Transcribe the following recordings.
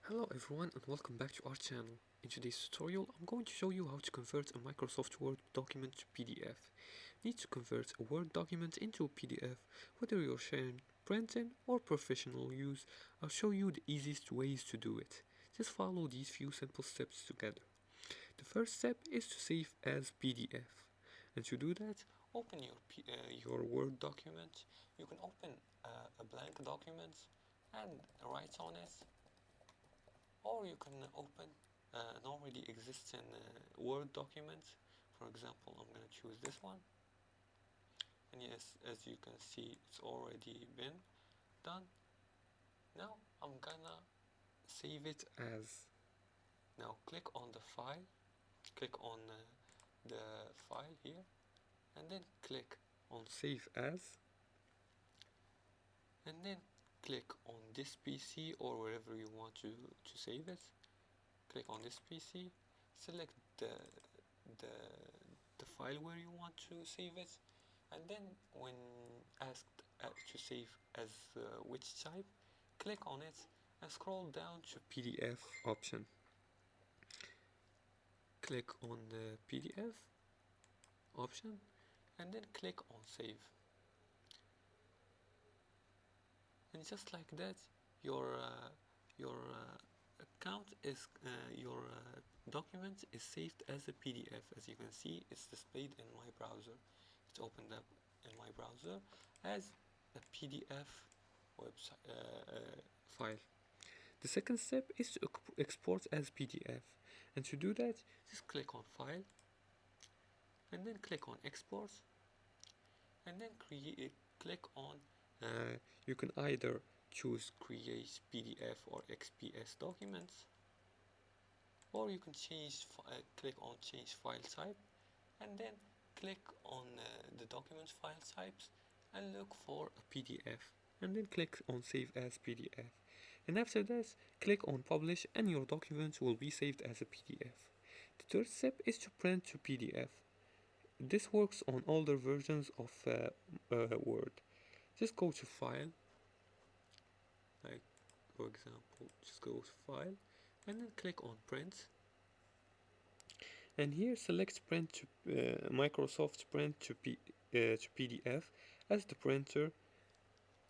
Hello everyone and welcome back to our channel. In today's tutorial I'm going to show you how to convert a Microsoft Word document to PDF. Need to convert a Word document into a PDF, whether you're sharing printing or professional use. I'll show you the easiest ways to do it. Just follow these few simple steps together. The first step is to save as PDF. And to do that, open your Word document. You can open a blank document and write on it, or you can open an already existing Word document. For example, I'm going to choose this one, and yes, as you can see, it's already been done. Now I'm gonna save it as. Now click on the file, click on the file here, and then click on save as, and then click on this PC or wherever you want to save it. Click on this PC, select the the file where you want to save it, and then when asked to save as which type, click on it and scroll down to PDF option. Click on the PDF option and then click on save, and just like that your account is your document is saved as a PDF. As you can see, it's displayed in my browser. It's opened up in my browser as a PDF website file. The second step is to export as PDF, and to do that, just click on File, and then click on Export, and then click on. You can either choose Create PDF or XPS documents, or you can click on Change File Type, and then click on the document file types and look for a PDF, and then click on Save as PDF, and after this click on Publish and your document will be saved as a PDF. The third step is to print to PDF. This works on older versions of Word. Just go to File, like for example, just go to File and then click on Print, and here select Print to Microsoft Print to PDF as the printer.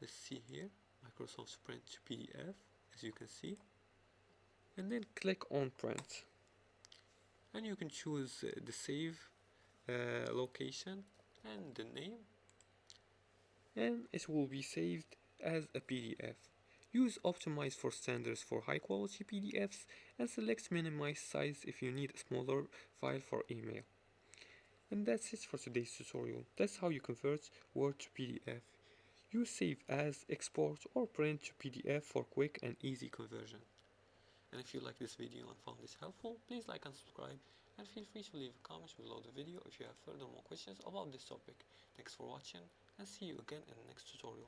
Let's see here, Microsoft Print to PDF, as you can see, and then click on Print, and you can choose the save location and the name, and it will be saved as a PDF. Use Optimize for standards for high quality PDFs and select minimize size if you need a smaller file for email. And that's it for today's tutorial. That's how you convert Word to PDF. Use Save As, Export or Print to PDF for quick and easy conversion. And if you like this video and found this helpful, please like and subscribe, and feel free to leave a comment below the video if you have further more questions about this topic. Thanks for watching, and see you again in the next tutorial.